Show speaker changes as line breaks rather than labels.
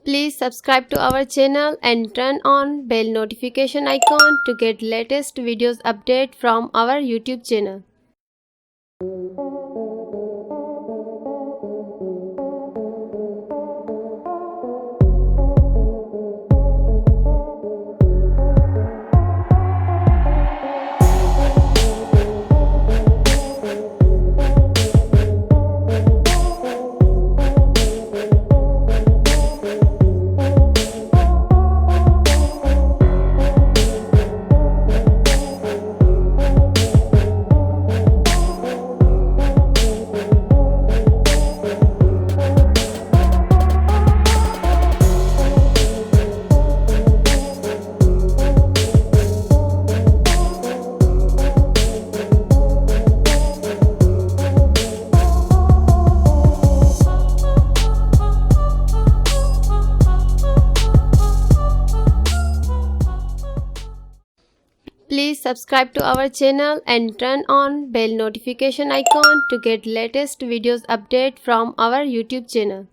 Please subscribe to our channel and turn on bell notification icon to get latest videos update from our YouTube channel. Please subscribe to our channel and turn on bell notification icon to get latest videos update from our YouTube channel.